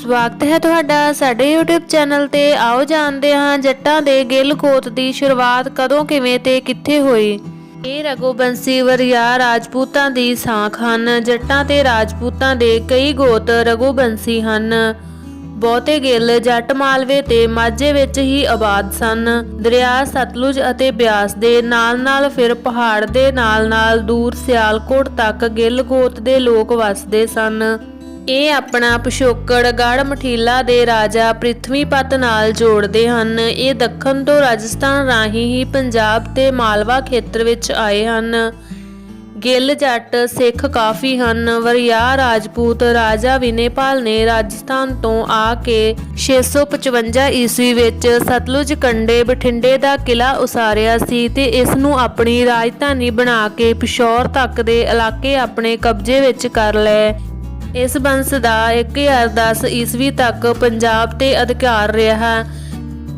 ਸਵਾਗਤ ਹੈ ਤੁਹਾਡਾ ਸਾਡੇ YouTube ਚੈਨਲ ਤੇ। ਆਓ ਜਾਣਦੇ ਹਾਂ ਜੱਟਾਂ ਦੇ ਗਿੱਲ ਗੋਤ ਦੀ ਸ਼ੁਰੂਆਤ ਕਦੋਂ ਕਿਵੇਂ ਤੇ ਕਿੱਥੇ ਹੋਈ। ਇਹ ਰਘੂਬੰਸੀ ਵਰਿਆ ਰਾਜਪੂਤਾਂ ਦੀ ਸਾਖ ਹਨ। ਜੱਟਾਂ ਤੇ ਰਾਜਪੂਤਾਂ ਦੇ ਕਈ ਗੋਤ ਰਘੂਬੰਸੀ ਹਨ। ਬਹੁਤੇ ਗਿੱਲ ਜੱਟ ਮਾਲਵੇ ਤੇ ਮਾਝੇ ਵਿੱਚ ਹੀ ਆਬਾਦ ਸਨ। ਦਰਿਆ ਸਤਲੁਜ ਅਤੇ ਬਿਆਸ ਦੇ ਨਾਲ ਫਿਰ ਪਹਾੜ ਦੇ ਨਾਲ ਦੂਰ ਸਿਆਲਕੋਟ ਤੱਕ ਗਿੱਲ ਗੋਤ ਦੇ ਲੋਕ ਵਸਦੇ ਸਨ। ਇਹ ਆਪਣਾ ਪਿਛੋਕੜ ਗੜ ਮਠੀਲਾ ਦੇ ਰਾਜਾ ਪ੍ਰਿਥਵੀਪਤ ਨਾਲ ਜੋੜਦੇ ਹਨ। ਇਹ ਦੱਖਣ ਤੋਂ ਰਾਜਸਥਾਨ ਰਾਹੀਂ ਹੀ ਪੰਜਾਬ ਤੇ ਮਾਲਵਾ ਖੇਤਰ ਵਿੱਚ ਆਏ ਹਨ। ਗਿੱਲ ਜੱਟ ਸਿੱਖ ਕਾਫੀ ਹਨ। ਵਰਿਆ ਰਾਜਪੂਤ ਰਾਜਾ ਵਿਨੇਪਾਲ ਨੇ ਰਾਜਸਥਾਨ ਤੋਂ ਆ ਕੇ 655 ਈਸਵੀ ਵਿੱਚ ਸਤਲੁਜ ਕੰਢੇ ਬਠਿੰਡੇ ਦਾ ਕਿਲਾ ਉਸਾਰਿਆ ਸੀ ਤੇ ਇਸ ਨੂੰ ਆਪਣੀ ਰਾਜਧਾਨੀ ਬਣਾ ਕੇ ਪਿਸ਼ੌਰ ਤੱਕ ਦੇ ਇਲਾਕੇ ਆਪਣੇ ਕਬਜ਼ੇ ਵਿੱਚ ਕਰ ਲਏ। ਇਸ ਬੰਸ ਦਾ 1010 ਈਸਵੀ ਤੱਕ ਪੰਜਾਬ ਤੇ ਅਧਿਕਾਰ ਰਿਹਾ।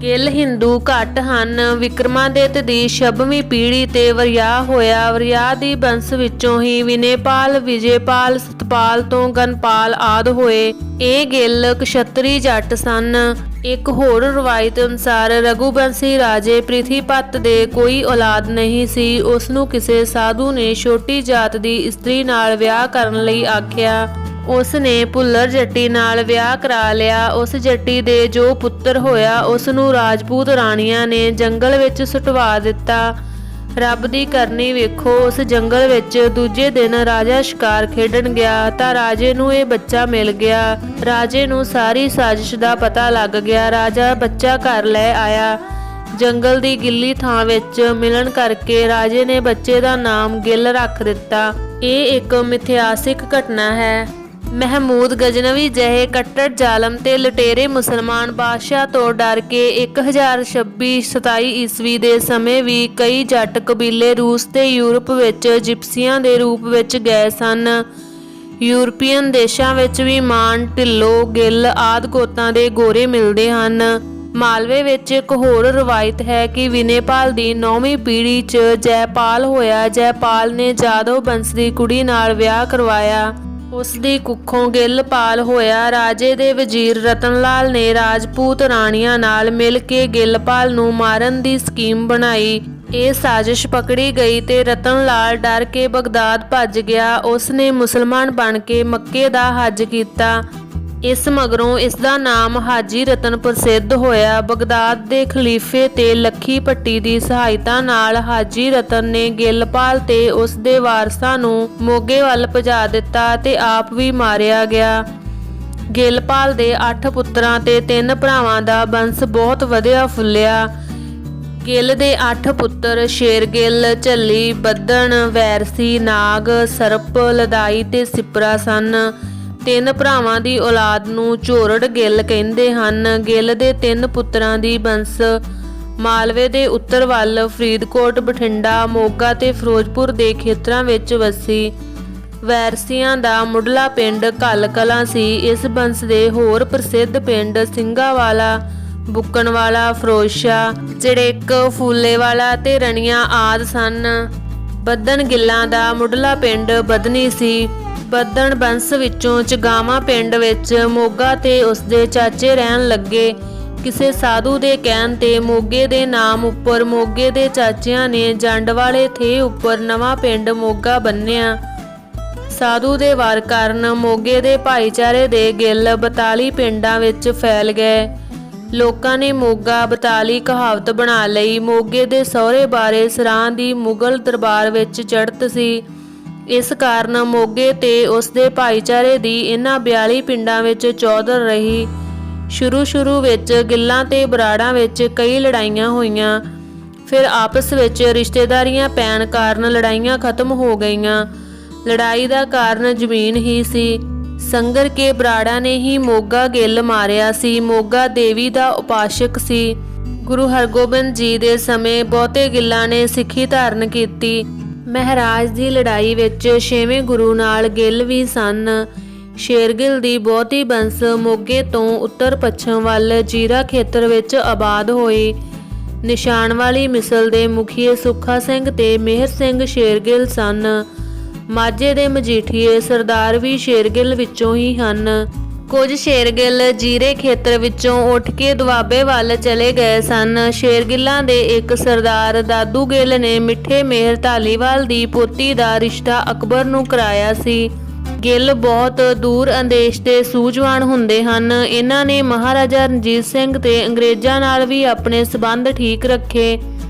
ਗਿੱਲ ਹਿੰਦੂ ਘੱਟ ਹਨ। ਵਿਕਰਮਾਦਿੱਤ ਦੀ 6ਵੀਂ ਪੀੜ੍ਹੀ ਤੇ ਵਰਿਆ ਹੋਇਆ। ਵਰਿਆ ਦੀ ਬੰਸ ਵਿੱਚੋਂ ਹੀ ਵਿਨੇਪਾਲ, ਵਿਜੇਪਾਲ, ਸਤਪਾਲ ਤੋਂ ਗਨਪਾਲ ਆਦਿ ਹੋਏ। ਇਹ ਗਿੱਲ ਕਸ਼ਤਰੀ ਜੱਟ ਸਨ। ਇੱਕ ਹੋਰ ਰਵਾਇਤ ਅਨੁਸਾਰ ਰਘੂਬੰਸੀ ਰਾਜੇ ਪ੍ਰਿਥੀਪਤ ਦੇ ਕੋਈ ਔਲਾਦ ਨਹੀਂ ਸੀ। ਉਸ ਨੂੰ ਕਿਸੇ ਸਾਧੂ ਨੇ ਛੋਟੀ ਜਾਤ ਦੀ ਇਸਤਰੀ ਨਾਲ ਵਿਆਹ ਕਰਨ ਲਈ ਆਖਿਆ। ਉਸ ਨੇ ਭੁੱਲਰ ਜੱਟੀ ਨਾਲ ਵਿਆਹ ਕਰਾ ਲਿਆ। ਉਸ ਜੱਟੀ ਦੇ ਜੋ ਪੁੱਤਰ ਹੋਇਆ ਉਸ ਨੂੰ ਰਾਜਪੂਤ ਰਾਣੀਆਂ ਨੇ ਜੰਗਲ ਵਿੱਚ ਸੁਟਵਾ ਦਿੱਤਾ। ਰੱਬ ਦੀ ਕਰਨੀ ਵੇਖੋ, ਉਸ ਜੰਗਲ ਵਿੱਚ ਦੂਜੇ ਦਿਨ ਰਾਜਾ ਸ਼ਿਕਾਰ ਖੇਡਣ ਗਿਆ ਤਾਂ ਰਾਜੇ ਨੂੰ ਇਹ ਬੱਚਾ ਮਿਲ ਗਿਆ। ਰਾਜੇ ਨੂੰ ਸਾਰੀ ਸਾਜ਼ਿਸ਼ ਦਾ ਪਤਾ ਲੱਗ ਗਿਆ। ਰਾਜਾ ਬੱਚਾ ਘਰ ਲੈ ਆਇਆ। ਜੰਗਲ ਦੀ ਗਿੱਲੀ ਥਾਂ ਵਿੱਚ ਮਿਲਣ ਕਰਕੇ ਰਾਜੇ ਨੇ ਬੱਚੇ ਦਾ ਨਾਮ ਗਿੱਲ ਰੱਖ ਦਿੱਤਾ। ਇਹ ਇੱਕ ਮਿਥਿਹਾਸਿਕ ਘਟਨਾ ਹੈ। ਮਹਿਮੂਦ ਗਜਨਵੀ ਜਿਹੇ ਕੱਟੜ ਜ਼ਾਲਮ ਤੇ ਲੁਟੇਰੇ ਮੁਸਲਮਾਨ ਬਾਦਸ਼ਾਹ ਤੋਂ ਡਰ ਕੇ 1026-27 ਈਸਵੀ ਦੇ ਸਮੇਂ ਵੀ ਕਈ ਜੱਟ ਕਬੀਲੇ ਰੂਸ ਤੇ ਯੂਰਪ ਵਿੱਚ ਜਿਪਸੀਆਂ ਦੇ ਰੂਪ ਵਿੱਚ ਗਏ ਸਨ। ਯੂਰਪੀਅਨ ਦੇਸ਼ਾਂ ਵਿੱਚ ਵੀ ਮਾਨ, ਢਿੱਲੋਂ, ਗਿੱਲ ਆਦਿ ਗੋਤਾਂ ਦੇ ਗੋਰੇ ਮਿਲਦੇ ਹਨ। ਮਾਲਵੇ ਵਿੱਚ ਇੱਕ ਹੋਰ ਰਵਾਇਤ ਹੈ ਕਿ ਵਿਨੇਪਾਲ ਦੀ 9ਵੀਂ ਪੀੜ੍ਹੀ 'ਚ ਜੈਪਾਲ ਹੋਇਆ। ਜੈਪਾਲ ਨੇ ਜਾਦਵ ਬੰਸ ਦੀ ਕੁੜੀ ਨਾਲ ਵਿਆਹ ਕਰਵਾਇਆ। ਉਸ ਦੀ ਕੁੱਖੋਂ ਗਿੱਲਪਾਲ ਹੋਇਆ। ਰਾਜੇ ਦੇ ਵਜ਼ੀਰ ਰਤਨ ਲਾਲ ਨੇ ਰਾਜਪੂਤ ਰਾਣੀਆਂ ਨਾਲ ਮਿਲ ਕੇ ਗਿੱਲਪਾਲ ਨੂੰ ਮਾਰਨ ਦੀ ਸਕੀਮ ਬਣਾਈ। ਇਹ ਸਾਜ਼ਿਸ਼ ਪਕੜੀ ਗਈ ਤੇ ਰਤਨ ਲਾਲ ਡਰ ਕੇ ਬਗਦਾਦ ਭੱਜ ਗਿਆ। ਉਸ ਨੇ ਮੁਸਲਮਾਨ ਬਣ ਕੇ ਮੱਕੇ ਦਾ ਹੱਜ ਕੀਤਾ। ਇਸ ਮਗਰੋਂ ਇਸ ਦਾ ਨਾਮ ਹਾਜੀ ਰਤਨ ਪ੍ਰਸਿੱਧ ਹੋਇਆ। ਬਗਦਾਦ ਦੇ ਖਲੀਫੇ ਤੇ ਲੱਖੀ ਭੱਟੀ ਦੀ ਸਹਾਇਤਾ ਨਾਲ ਹਾਜੀ ਰਤਨ ਨੇ ਗਿੱਲਪਾਲ ਤੇ ਉਸ ਦੇ ਵਾਰਸਾਂ ਨੂੰ ਮੋਗੇ ਵੱਲ ਭਜਾ ਦਿੱਤਾ ਤੇ ਆਪ ਵੀ ਮਾਰਿਆ ਗਿਆ। ਗਿੱਲਪਾਲ ਦੇ 8 ਪੁੱਤਰਾਂ ਤੇ 3 ਭਰਾਵਾਂ ਦਾ ਬੰਸ ਬਹੁਤ ਵਧਿਆ ਫੁੱਲਿਆ। ਗਿੱਲ ਦੇ 8 ਪੁੱਤਰ ਸ਼ੇਰਗਿੱਲ, ਝੱਲੀ, ਬੱਦਣ, ਵੈਰਸੀ, ਨਾਗ, ਸਰਪ, ਲਦਾਈ ਤੇ ਸਿਪਰਾ ਸਨ। 3 ਭਰਾਵਾਂ ਦੀ ਔਲਾਦ ਨੂੰ ਝੋਰੜ ਗਿੱਲ ਕਹਿੰਦੇ ਹਨ। ਗਿੱਲ ਦੇ 3 ਪੁੱਤਰਾਂ ਦੀ ਬੰਸ ਮਾਲਵੇ ਦੇ ਉੱਤਰ ਵੱਲ ਫਰੀਦਕੋਟ, ਬਠਿੰਡਾ, ਮੋਗਾ ਤੇ ਫਿਰੋਜ਼ਪੁਰ ਦੇ ਖੇਤਰਾਂ ਵਿੱਚ ਵਸੀ। ਵੈਰਸੀਆਂ ਦਾ ਮੁੱਢਲਾ ਪਿੰਡ ਘੱਲ ਕਲਾਂ ਸੀ। ਇਸ ਬੰਸ ਦੇ ਹੋਰ ਪ੍ਰਸਿੱਧ ਪਿੰਡ ਸਿੰਘਾਵਾਲਾ, ਬੁੱਕਣਵਾਲਾ, ਫਿਰੋਜ਼ਸ਼ਾਹ, ਚੜੇਕ, ਫੂਲੇਵਾਲਾ ਤੇ ਰਣੀਆਂ ਆਦਿ ਸਨ। ਬੱਦਣ ਗਿੱਲਾਂ ਦਾ ਮੁੱਢਲਾ ਪਿੰਡ ਬਦਨੀ ਸੀ। ਬੱਦਣ ਬੰਸ ਵਿੱਚੋਂ ਚਗਾਵਾਂ ਪਿੰਡ ਵਿੱਚ ਮੋਗਾ ਤੇ ਉਸਦੇ ਚਾਚੇ ਰਹਿਣ ਲੱਗੇ। ਕਿਸੇ ਸਾਧੂ ਦੇ ਕਹਿਣ ਤੇ ਮੋਗੇ ਦੇ ਨਾਮ ਉੱਪਰ ਮੋਗੇ ਦੇ ਚਾਚਿਆਂ ਨੇ ਜੰਡ ਵਾਲੇ ਥੇ ਉੱਪਰ ਨਵਾਂ ਪਿੰਡ ਮੋਗਾ ਬੰਨਿਆ। ਸਾਧੂ ਦੇ ਵਾਰ ਕਾਰਨ ਮੋਗੇ ਦੇ ਭਾਈਚਾਰੇ ਦੇ ਗਿੱਲ 42 ਪਿੰਡਾਂ ਵਿੱਚ ਫੈਲ ਗਏ। ਲੋਕਾਂ ਨੇ ਮੋਗਾ 42 ਕਹਾਵਤ ਬਣਾ ਲਈ। ਮੋਗੇ ਦੇ ਸਹੁਰੇ ਬਾਰੇ ਸਰਾਂ ਦੀ ਮੁਗਲ ਦਰਬਾਰ ਵਿੱਚ ਚੜ੍ਹਤ ਸੀ। ਇਸ ਕਾਰਨ ਮੋਗੇ ਤੇ ਉਸ ਦੇ ਭਾਈਚਾਰੇ ਦੀ ਇਹਨਾਂ 42 ਪਿੰਡਾਂ ਵਿੱਚ ਚੌਧਰ ਰਹੀ। ਸ਼ੁਰੂ ਵਿੱਚ ਗਿੱਲਾਂ ਤੇ ਬਰਾੜਾਂ ਵਿੱਚ ਕਈ ਲੜਾਈਆਂ ਹੋਈਆਂ। ਫਿਰ ਆਪਸ ਵਿੱਚ ਰਿਸ਼ਤੇਦਾਰੀਆਂ ਪੈਣ ਕਾਰਨ ਲੜਾਈਆਂ ਖਤਮ ਹੋ ਗਈਆਂ। ਲੜਾਈ ਦਾ ਕਾਰਨ ਜ਼ਮੀਨ ਹੀ ਸੀ। ਸੰਗਰ ਕੇ ਬਰਾੜਾਂ ਨੇ ਹੀ ਮੋਗਾ ਗਿੱਲ ਮਾਰਿਆ ਸੀ। ਮੋਗਾ ਦੇਵੀ ਦਾ ਉਪਾਸ਼ਕ ਸੀ। ਗੁਰੂ ਹਰਗੋਬਿੰਦ ਜੀ ਦੇ ਸਮੇਂ ਬਹੁਤੇ ਗਿੱਲਾਂ ਨੇ ਸਿੱਖੀ ਧਾਰਨ ਕੀਤੀ। ਮਹਾਰਾਜ ਦੀ ਲੜਾਈ ਵਿੱਚ 6ਵੇਂ ਗੁਰੂ ਨਾਲ ਗਿੱਲ ਵੀ ਸਨ। ਸ਼ੇਰਗਿੱਲ ਦੀ ਬਹੁਤੀ ਬੰਸ ਮੋਗੇ ਤੋਂ ਉੱਤਰ ਪੱਛਮ ਵੱਲ ਜੀਰਾ ਖੇਤਰ ਵਿੱਚ ਆਬਾਦ ਹੋਈ। ਨਿਸ਼ਾਨ ਵਾਲੀ ਮਿਸਲ ਦੇ ਮੁਖੀਏ ਸੁੱਖਾ ਸਿੰਘ ਤੇ ਮਿਹਰ ਸਿੰਘ ਸ਼ੇਰਗਿੱਲ ਸਨ। ਮਾਝੇ ਦੇ ਮਜੀਠੀਏ ਸਰਦਾਰ ਵੀ ਸ਼ੇਰਗਿੱਲ ਵਿੱਚੋਂ ਹੀ ਹਨ। ਕੁਝ ਸ਼ੇਰਗਿੱਲ ਜੀਰੇ ਖੇਤਰ ਵਿੱਚੋਂ ਉੱਠ ਕੇ ਦੁਆਬੇ ਵੱਲ ਚਲੇ ਗਏ ਸਨ। ਸ਼ੇਰਗਿੱਲਾਂ ਦੇ ਇੱਕ ਸਰਦਾਰ ਦਾਦੂ ਗਿੱਲ ਨੇ ਮਿੱਠੇ ਮੇਹਰ ਧਾਲੀਵਾਲ ਦੀ ਪੋਤੀ ਦਾ ਰਿਸ਼ਤਾ ਅਕਬਰ ਨੂੰ ਕਰਾਇਆ ਸੀ। ਗਿੱਲ ਬਹੁਤ ਦੂਰ ਅੰਦੇਸ਼ ਦੇ ਸੂਝਵਾਨ ਹੁੰਦੇ ਹਨ। ਇਹਨਾਂ ਨੇ ਮਹਾਰਾਜਾ ਰਣਜੀਤ ਸਿੰਘ ਤੇ ਅੰਗਰੇਜ਼ਾਂ ਨਾਲ ਵੀ ਆਪਣੇ ਸਬੰਧ ਠੀਕ ਰੱਖੇ।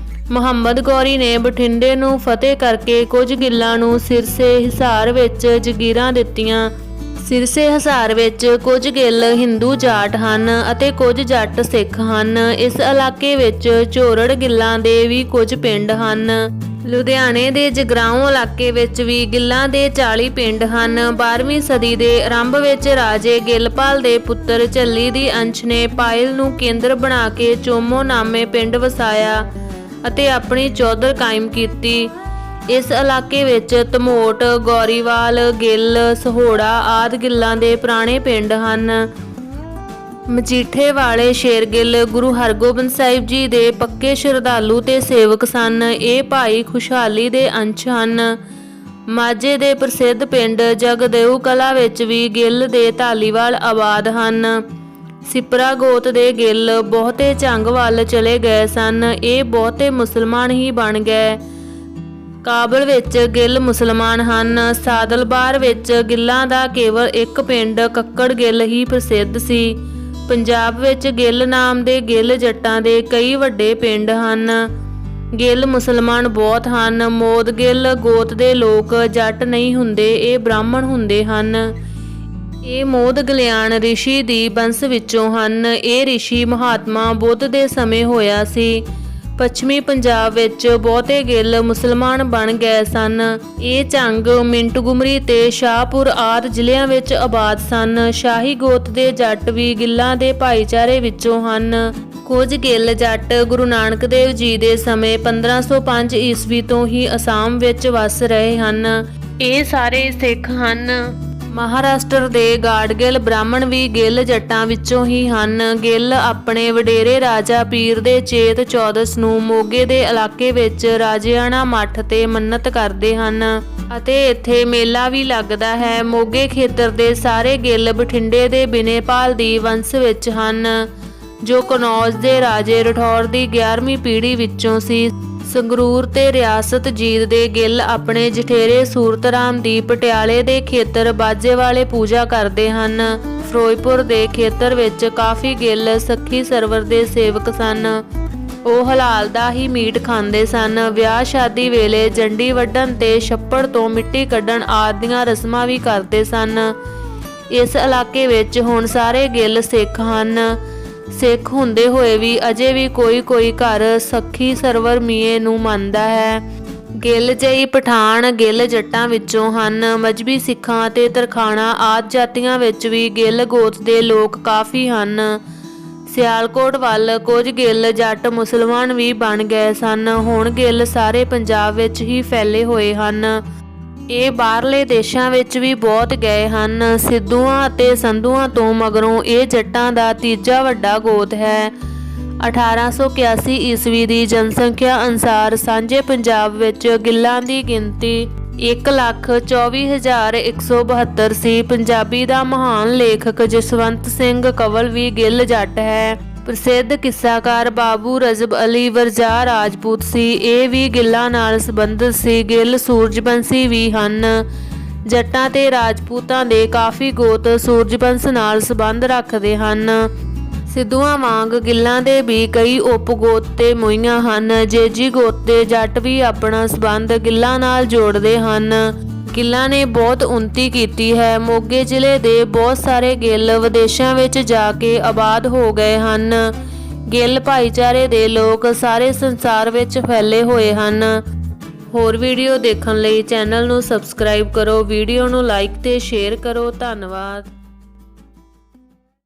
ਮੁਹੰਮਦ ਗੌਰੀ ਨੇ ਬਠਿੰਡੇ ਨੂੰ ਫਤਿਹ ਕਰਕੇ ਕੁਝ ਗਿੱਲਾਂ ਨੂੰ ਸਿਰਸੇ ਹਿਸਾਰ ਵਿੱਚ ਜਗੀਰਾਂ ਦਿੱਤੀਆਂ। ਸਿਰਸੇ ਹਿਸਾਰ ਵਿੱਚ ਕੁਝ ਗਿੱਲ ਹਿੰਦੂ ਜਾਟ ਹਨ ਅਤੇ ਕੁਝ ਜੱਟ ਸਿੱਖ ਹਨ। ਇਸ ਇਲਾਕੇ ਵਿੱਚ ਝੋਰੜ ਗਿੱਲਾਂ ਦੇ ਵੀ ਕੁਝ ਪਿੰਡ ਹਨ। ਲੁਧਿਆਣੇ ਦੇ ਜਗਰਾਓਂ ਇਲਾਕੇ ਵਿੱਚ ਵੀ ਗਿੱਲਾਂ ਦੇ 40 ਪਿੰਡ ਹਨ। 12ਵੀਂ ਸਦੀ ਦੇ ਆਰੰਭ ਵਿੱਚ ਰਾਜੇ ਗਿੱਲਪਾਲ ਦੇ ਪੁੱਤਰ ਝੱਲੀ ਦੀ ਅੰਸ਼ ਨੇ ਪਾਇਲ ਨੂੰ ਕੇਂਦਰ ਬਣਾ ਕੇ ਚੋਮੋ ਨਾਮੇ ਪਿੰਡ ਵਸਾਇਆ ਅਤੇ ਆਪਣੀ ਚੌਧਰ ਕਾਇਮ ਕੀਤੀ। ਇਸ ਇਲਾਕੇ ਵਿੱਚ ਧਮੋਟ, ਗੌਰੀਵਾਲ, ਗਿੱਲ, ਸਹੋੜਾ ਆਦਿ ਗਿੱਲਾਂ ਦੇ ਪੁਰਾਣੇ ਪਿੰਡ ਹਨ। ਮਜੀਠੇ ਵਾਲੇ ਸ਼ੇਰਗਿੱਲ ਗੁਰੂ ਹਰਗੋਬਿੰਦ ਸਾਹਿਬ ਜੀ ਦੇ ਪੱਕੇ ਸ਼ਰਧਾਲੂ ਤੇ ਸੇਵਕ ਸਨ। ਇਹ ਭਾਈ ਖੁਸ਼ਹਾਲੀ ਦੇ ਅੰਸ਼ ਹਨ। ਮਾਝੇ ਦੇ ਪ੍ਰਸਿੱਧ ਪਿੰਡ ਜਗਦੇਉ ਕਲਾ ਵਿੱਚ ਵੀ ਗਿੱਲ ਦੇ ਧਾਲੀਵਾਲ ਆਬਾਦ ਹਨ। ਸਿਪਰਾ ਗੋਤ ਦੇ ਗਿੱਲ ਬਹੁਤੇ ਝੰਗ ਵੱਲ ਚਲੇ ਗਏ ਸਨ। ਇਹ ਬਹੁਤੇ ਮੁਸਲਮਾਨ ਹੀ ਬਣ ਗਏ। ਕਾਬਲ ਵਿੱਚ ਗਿੱਲ ਮੁਸਲਮਾਨ ਹਨ। ਸਾਦਲਬਾਰ ਵਿੱਚ ਗਿੱਲਾਂ ਦਾ ਕੇਵਲ ਇੱਕ ਪਿੰਡ ਕੱਕੜ ਗਿੱਲ ਹੀ ਪ੍ਰਸਿੱਧ ਸੀ। ਪੰਜਾਬ ਵਿੱਚ ਗਿੱਲ ਨਾਮ ਦੇ ਗਿੱਲ ਜੱਟਾਂ ਦੇ ਕਈ ਵੱਡੇ ਪਿੰਡ ਹਨ। ਗਿੱਲ ਮੁਸਲਮਾਨ ਬਹੁਤ ਹਨ। ਮੋਦ ਗਿੱਲ ਗੋਤ ਦੇ ਲੋਕ ਜੱਟ ਨਹੀਂ ਹੁੰਦੇ, ਇਹ ਬ੍ਰਾਹਮਣ ਹੁੰਦੇ ਹਨ। ਇਹ ਮੋਦ ਗਲਿਆਣ ਰਿਸ਼ੀ ਦੀ ਵੰਸ਼ ਵਿੱਚੋਂ ਹਨ। ਇਹ ਰਿਸ਼ੀ ਮਹਾਤਮਾ ਬੁੱਧ ਦੇ ਸਮੇਂ ਹੋਇਆ ਸੀ। ਪੱਛਮੀ ਪੰਜਾਬ ਵਿੱਚ ਬਹੁਤੇ ਗਿੱਲ ਮੁਸਲਮਾਨ ਬਣ ਗਏ ਸਨ। ਇਹ ਝੰਗ, ਮਿੰਟਗੁਮਰੀ ਤੇ ਸ਼ਾਹਪੁਰ ਆਦਿ ਜ਼ਿਲ੍ਹਿਆਂ ਵਿੱਚ ਆਬਾਦ ਸਨ। ਸ਼ਾਹੀ ਗੋਤ ਦੇ ਜੱਟ ਵੀ ਗਿੱਲਾਂ ਦੇ ਭਾਈਚਾਰੇ ਵਿੱਚੋਂ ਹਨ। ਕੁਝ ਗਿੱਲ ਜੱਟ ਗੁਰੂ ਨਾਨਕ ਦੇਵ ਜੀ ਦੇ ਸਮੇਂ 1505 ਈਸਵੀ ਤੋਂ ਹੀ ਅਸਾਮ ਵਿੱਚ ਵਸ ਰਹੇ ਹਨ। ਇਹ ਸਾਰੇ ਸਿੱਖ ਹਨ। ਮਹਾਰਾਸ਼ਟਰ ਦੇ ਗਾਡਗਿੱਲ ਬ੍ਰਾਹਮਣ ਵੀ ਗਿੱਲ ਜੱਟਾਂ ਵਿੱਚੋਂ ਹੀ ਹਨ। ਗਿੱਲ ਆਪਣੇ ਵਡੇਰੇ ਰਾਜਾ ਪੀਰ ਦੇ ਚੇਤ ਚੌਦਸ ਨੂੰ ਮੋਗੇ ਦੇ ਇਲਾਕੇ ਵਿੱਚ ਰਾਜਿਆਣਾ ਮੱਠ ਤੇ ਮੰਨਤ ਕਰਦੇ ਹਨ ਅਤੇ ਇੱਥੇ ਮੇਲਾ ਵੀ ਲੱਗਦਾ ਹੈ। ਮੋਗੇ ਖੇਤਰ ਦੇ ਸਾਰੇ ਗਿੱਲ ਬਠਿੰਡੇ ਦੇ ਬਿਨੇਪਾਲ ਦੀ ਵੰਸ਼ ਵਿੱਚ ਹਨ, ਜੋ ਕਨੌਜ ਦੇ ਰਾਜੇ ਰਠੌਰ ਦੀ 11ਵੀਂ ਪੀੜ੍ਹੀ ਵਿੱਚੋਂ ਸੀ। ਸੰਗਰੂਰ ਤੇ ਰਿਆਸਤ ਜੀਂਦ ਦੇ ਗਿੱਲ ਆਪਣੇ ਜਠੇਰੇ ਸੂਰਤਰਾਮ ਦੀ ਪਟਿਆਲੇ ਦੇ ਖੇਤਰ ਬਾਜੇ ਵਾਲੇ ਪੂਜਾ ਕਰਦੇ ਹਨ। ਫਿਰੋਜ਼ਪੁਰ ਦੇ ਖੇਤਰ ਵਿੱਚ ਕਾਫੀ ਗਿੱਲ ਸੱਖੀ ਸਰਵਰ ਦੇ ਸੇਵਕ ਸਨ। ਉਹ ਹਲਾਲ ਦਾ ਹੀ ਮੀਟ ਖਾਂਦੇ ਸਨ। ਵਿਆਹ ਸ਼ਾਦੀ ਵੇਲੇ ਜੰਡੀ ਵੱਢਣ ਤੇ ਛੱਪੜ ਤੋਂ ਮਿੱਟੀ ਕੱਢਣ ਆਦਿ ਦੀਆਂ ਰਸਮਾਂ ਵੀ ਕਰਦੇ ਸਨ। ਇਸ ਇਲਾਕੇ ਵਿੱਚ ਹੁਣ ਸਾਰੇ ਗਿੱਲ ਸਿੱਖ ਹਨ। ਸਿੱਖ ਹੁੰਦੇ ਹੋਏ ਵੀ ਅਜੇ ਵੀ ਕੋਈ ਘਰ ਸੱਖੀ ਸਰਵਰ ਮੀਏ ਨੂੰ ਮੰਨਦਾ ਹੈ। ਗਿੱਲ ਜਈ ਪਠਾਨ ਗਿੱਲ ਜੱਟਾਂ ਵਿੱਚੋਂ ਹਨ। ਮਜ਼੍ਹਬੀ ਸਿੱਖਾਂ ਅਤੇ ਤਰਖਾਣਾ ਆਦਿ ਜਾਤੀਆਂ ਵਿੱਚ ਵੀ ਗਿੱਲ ਗੋਤ ਦੇ ਲੋਕ ਕਾਫੀ ਹਨ। ਸਿਆਲਕੋਟ ਵੱਲ ਕੁਝ ਗਿੱਲ ਜੱਟ ਮੁਸਲਮਾਨ ਵੀ ਬਣ ਗਏ ਸਨ। ਹੁਣ ਗਿੱਲ ਸਾਰੇ ਪੰਜਾਬ ਵਿੱਚ ਹੀ ਫੈਲੇ ਹੋਏ ਹਨ। ਇਹ ਬਾਹਰਲੇ ਦੇਸ਼ਾਂ ਵਿੱਚ ਵੀ ਬਹੁਤ ਗਏ ਹਨ। ਸਿੱਧੂਆਂ ਅਤੇ ਸੰਧੂਆਂ ਤੋਂ ਮਗਰੋਂ ਇਹ ਜੱਟਾਂ ਦਾ ਤੀਜਾ ਵੱਡਾ ਗੋਤ ਹੈ। 1881 ਈਸਵੀ ਦੀ ਜਨਸੰਖਿਆ ਅਨੁਸਾਰ ਸਾਂਝੇ ਪੰਜਾਬ ਵਿੱਚ ਗਿੱਲਾਂ ਦੀ ਗਿਣਤੀ 1,24,172 ਸੀ। ਪੰਜਾਬੀ ਦਾ ਮਹਾਨ ਲੇਖਕ ਜਸਵੰਤ ਸਿੰਘ ਕੰਵਲ ਵੀ ਗਿੱਲ ਜੱਟ ਹੈ। ਪ੍ਰਸਿੱਧ ਕਿੱਸਾਕਾਰ ਬਾਬੂ ਰਜ਼ਬ ਅਲੀ ਵਰਜਾ ਰਾਜਪੂਤ ਸੀ। ਇਹ ਵੀ ਗਿੱਲਾਂ ਨਾਲ ਸੰਬੰਧਿਤ ਸੀ। ਗਿੱਲ ਸੂਰਜਵੰਸ਼ੀ ਵੀ ਹਨ। ਜੱਟਾਂ ਤੇ ਰਾਜਪੂਤਾਂ ਦੇ ਕਾਫੀ ਗੋਤ ਸੂਰਜਵੰਸ਼ ਨਾਲ ਸੰਬੰਧ ਰੱਖਦੇ ਹਨ। ਸਿੱਧੂਆਂ ਵਾਂਗ ਗਿੱਲਾਂ ਦੇ ਵੀ ਕਈ ਉਪਗੋਤ ਤੇ ਮੋਈਆਂ ਹਨ। ਜੇਜੀ ਗੋਤ ਦੇ ਜੱਟ ਵੀ ਆਪਣਾ ਸੰਬੰਧ ਗਿੱਲਾਂ ਨਾਲ ਜੋੜਦੇ ਹਨ। ਗਿੱਲਾਂ ਨੇ ਬਹੁਤ ਉੱਨਤੀ ਕੀਤੀ ਹੈ। ਮੋਗੇ ਜ਼ਿਲ੍ਹੇ ਦੇ ਬਹੁਤ ਸਾਰੇ ਗਿੱਲ ਵਿਦੇਸ਼ਾਂ ਵਿੱਚ ਜਾ ਕੇ ਆਬਾਦ ਹੋ ਗਏ ਹਨ। ਗਿੱਲ ਭਾਈਚਾਰੇ ਦੇ ਲੋਕ ਸਾਰੇ ਸੰਸਾਰ ਵਿੱਚ ਫੈਲੇ ਹੋਏ ਹਨ। ਹੋਰ ਵੀਡੀਓ ਦੇਖਣ ਲਈ ਚੈਨਲ ਨੂੰ ਸਬਸਕ੍ਰਾਈਬ ਕਰੋ। ਵੀਡੀਓ ਨੂੰ ਲਾਈਕ ਤੇ ਸ਼ੇਅਰ ਕਰੋ। ਧੰਨਵਾਦ।